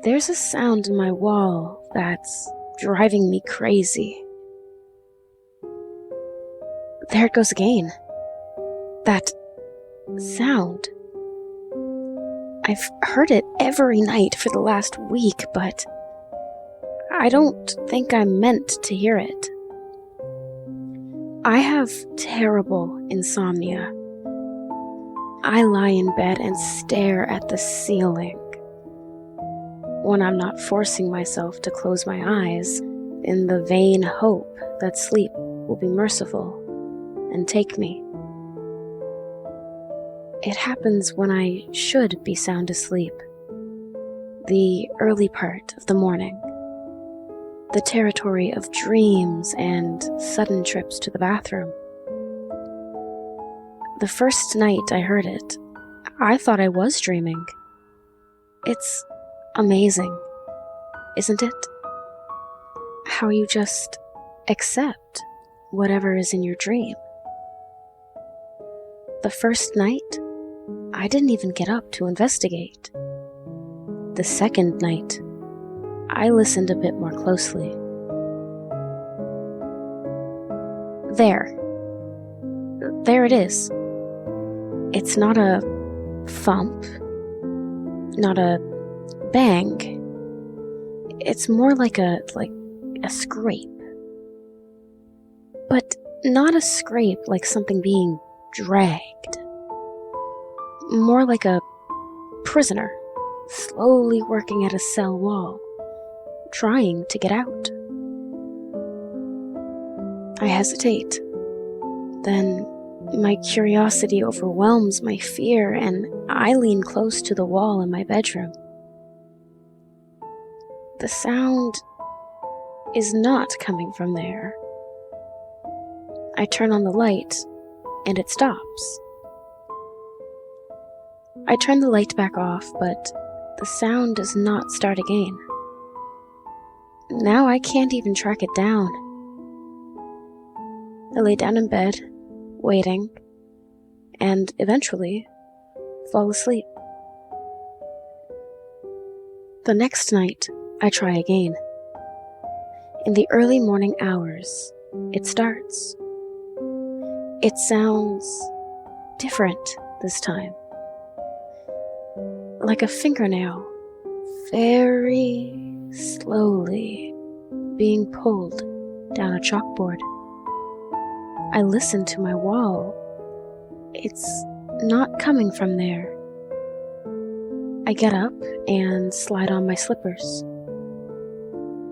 There's a sound in my wall that's driving me crazy. There it goes again. That sound. I've heard it every night for the last week, but I don't think I'm meant to hear it. I have terrible insomnia. I lie in bed and stare at the ceiling. When I'm not forcing myself to close my eyes in the vain hope that sleep will be merciful and take me. It happens when I should be sound asleep. The early part of the morning. The territory of dreams and sudden trips to the bathroom. The first night I heard it, I thought I was dreaming. It's amazing, isn't it? How you just accept whatever is in your dream. The first night, I didn't even get up to investigate. The second night, I listened a bit more closely. There it is. It's not a thump, not a bang. It's more like a scrape. But not a scrape like something being dragged. More like a prisoner slowly working at a cell wall, trying to get out. I hesitate. Then my curiosity overwhelms my fear, and I lean close to the wall in my bedroom. The sound is not coming from there. I turn on the light, and it stops. I turn the light back off, but the sound does not start again. Now I can't even track it down. I lay down in bed, waiting, and eventually fall asleep. The next night, I try again. In the early morning hours, it starts. It sounds different this time. Like a fingernail, very slowly being pulled down a chalkboard. I listen to my wall. It's not coming from there. I get up and slide on my slippers.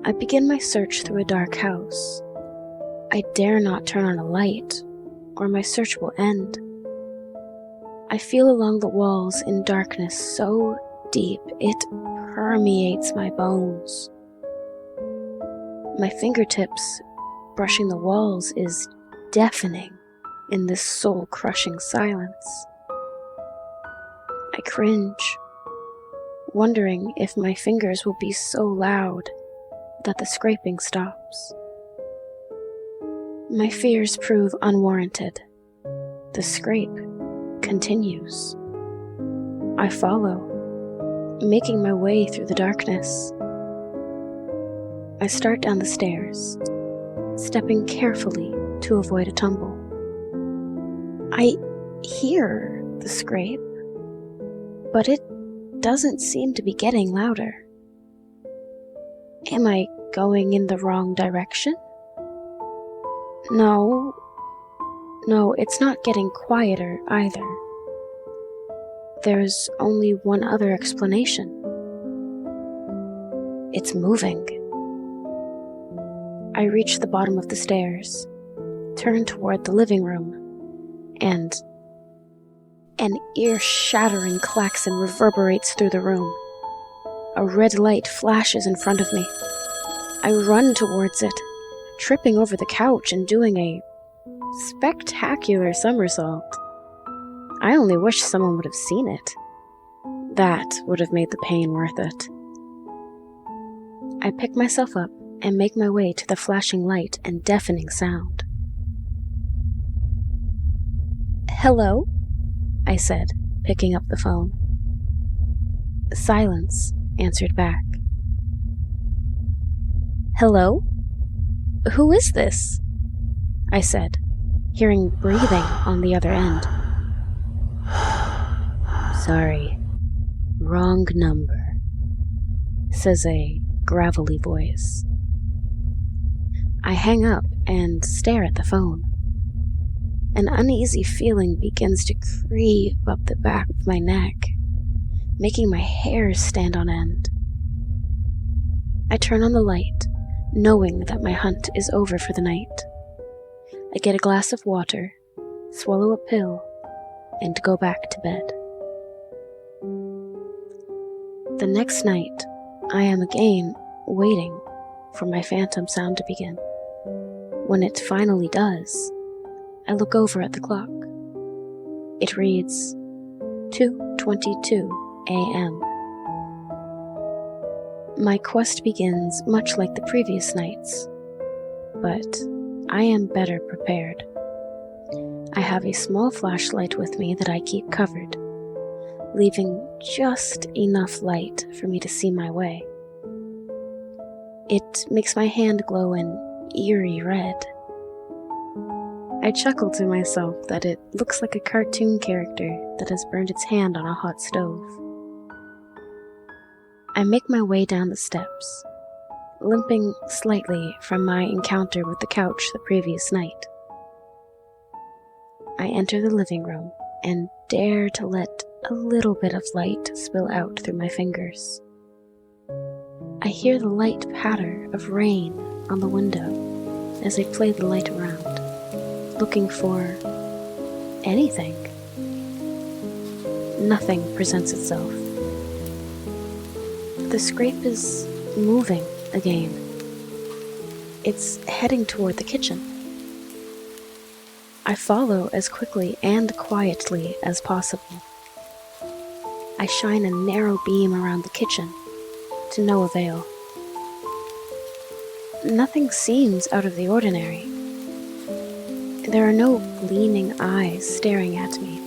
I begin my search through a dark house. I dare not turn on a light, or my search will end. I feel along the walls in darkness so deep it permeates my bones. My fingertips brushing the walls is deafening in this soul-crushing silence. I cringe, wondering if my fingers will be so loud that the scraping stops. My fears prove unwarranted. The scrape continues. I follow, making my way through the darkness. I start down the stairs, stepping carefully to avoid a tumble. I hear the scrape, but it doesn't seem to be getting louder. Am I going in the wrong direction? No, it's not getting quieter either. There's only one other explanation. It's moving. I reach the bottom of the stairs, turn toward the living room, and an ear-shattering klaxon reverberates through the room. A red light flashes in front of me. I run towards it, tripping over the couch and doing a spectacular somersault. I only wish someone would have seen it. That would have made the pain worth it. I pick myself up and make my way to the flashing light and deafening sound. "Hello?" I said, picking up the phone. Silence answered back. "Hello? Who is this?" I said, hearing breathing on the other end. "Sorry, wrong number," says a gravelly voice. I hang up and stare at the phone. An uneasy feeling begins to creep up the back of my neck, making my hair stand on end. I turn on the light, knowing that my hunt is over for the night. I get a glass of water, swallow a pill, and go back to bed. The next night, I am again waiting for my phantom sound to begin. When it finally does, I look over at the clock. It reads 2:22 a.m. My quest begins much like the previous nights, but I am better prepared. I have a small flashlight with me that I keep covered, leaving just enough light for me to see my way. It makes my hand glow an eerie red. I chuckle to myself that it looks like a cartoon character that has burned its hand on a hot stove. I make my way down the steps, limping slightly from my encounter with the couch the previous night. I enter the living room and dare to let a little bit of light spill out through my fingers. I hear the light patter of rain on the window as I play the light around, looking for anything. Nothing presents itself. The scrape is moving again. It's heading toward the kitchen. I follow as quickly and quietly as possible. I shine a narrow beam around the kitchen, to no avail. Nothing seems out of the ordinary. There are no gleaming eyes staring at me,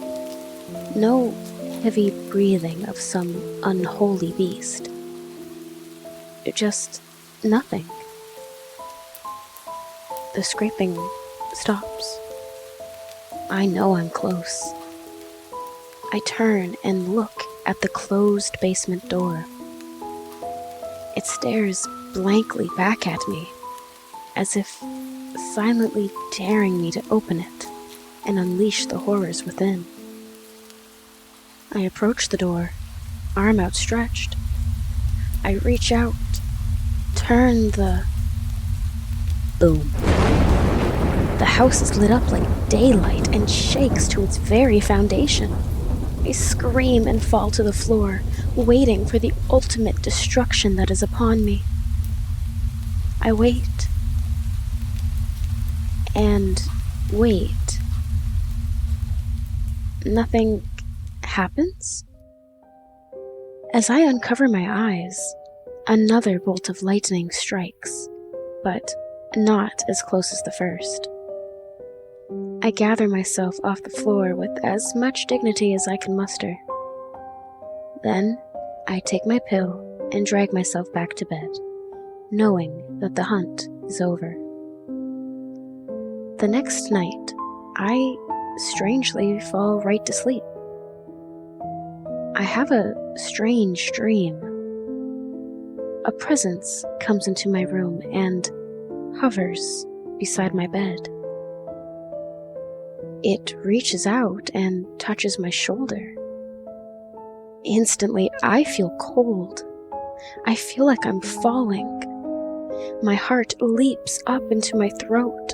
no heavy breathing of some unholy beast. Just nothing. The scraping stops. I know I'm close. I turn and look at the closed basement door. It stares blankly back at me, as if silently daring me to open it and unleash the horrors within. I approach the door, arm outstretched. I reach out, turn the... Boom. The house is lit up like daylight and shakes to its very foundation. I scream and fall to the floor, waiting for the ultimate destruction that is upon me. I wait. And wait. Nothing happens? As I uncover my eyes, another bolt of lightning strikes, but not as close as the first. I gather myself off the floor with as much dignity as I can muster. Then, I take my pill and drag myself back to bed, knowing that the hunt is over. The next night, I strangely fall right to sleep. I have a strange dream. A presence comes into my room and hovers beside my bed. It reaches out and touches my shoulder. Instantly, I feel cold. I feel like I'm falling. My heart leaps up into my throat.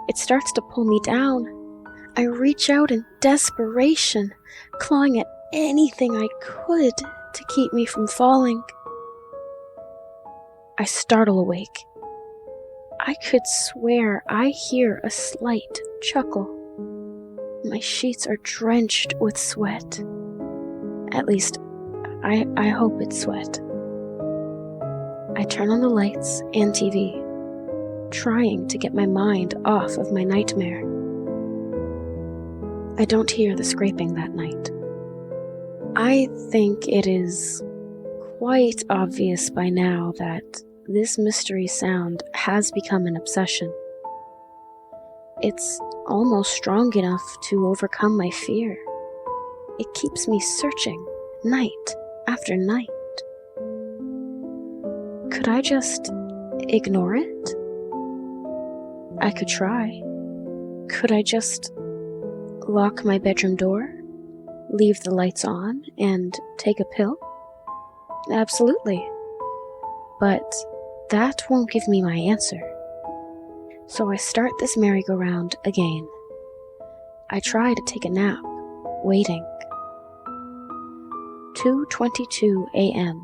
It starts to pull me down. I reach out in desperation, clawing at anything I could to keep me from falling. I startle awake. I could swear I hear a slight chuckle. My sheets are drenched with sweat. At least, I hope it's sweat. I turn on the lights and TV, trying to get my mind off of my nightmare. I don't hear the scraping that night. I think it is quite obvious by now that this mystery sound has become an obsession. It's almost strong enough to overcome my fear. It keeps me searching night after night. Could I just ignore it? I could try. Could I just lock my bedroom door, leave the lights on, and take a pill? Absolutely. But that won't give me my answer. So I start this merry-go-round again. I try to take a nap, waiting. 2:22 a.m.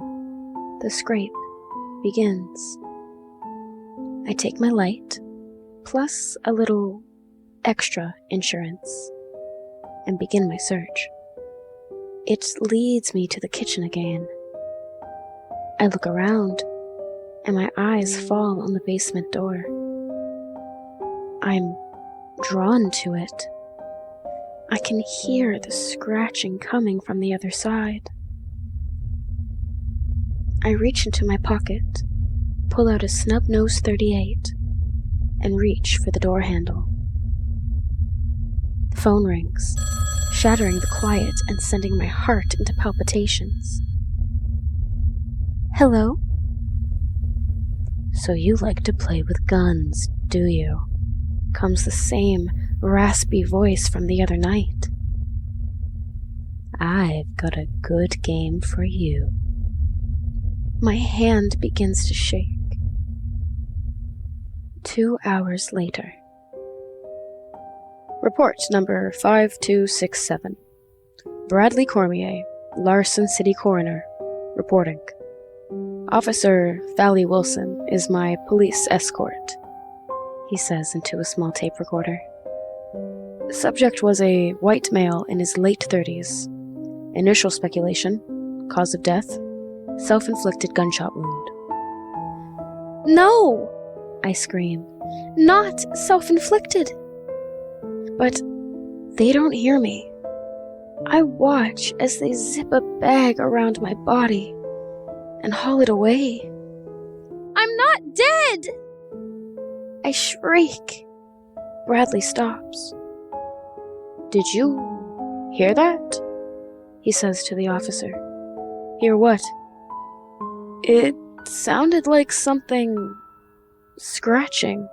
The scrape begins. I take my light, plus a little extra insurance, and begin my search. It leads me to the kitchen again. I look around, and my eyes fall on the basement door. I'm drawn to it. I can hear the scratching coming from the other side. I reach into my pocket, pull out a snub-nosed .38, and reach for the door handle. The phone rings, shattering the quiet and sending my heart into palpitations. Hello? So you like to play with guns, do you? Comes the same raspy voice from the other night. I've got a good game for you. My hand begins to shake. 2 hours later. Report number 5267. Bradley Cormier, Larson City Coroner, reporting. Officer Fally Wilson is my police escort, he says into a small tape recorder. The subject was a white male in his late 30s. Initial speculation, cause of death, self-inflicted gunshot wound. No! I scream. Not self-inflicted! But they don't hear me. I watch as they zip a bag around my body and haul it away. I'm not dead! I shriek. Bradley stops. Did you hear that? He says to the officer. Hear what? It sounded like something scratching.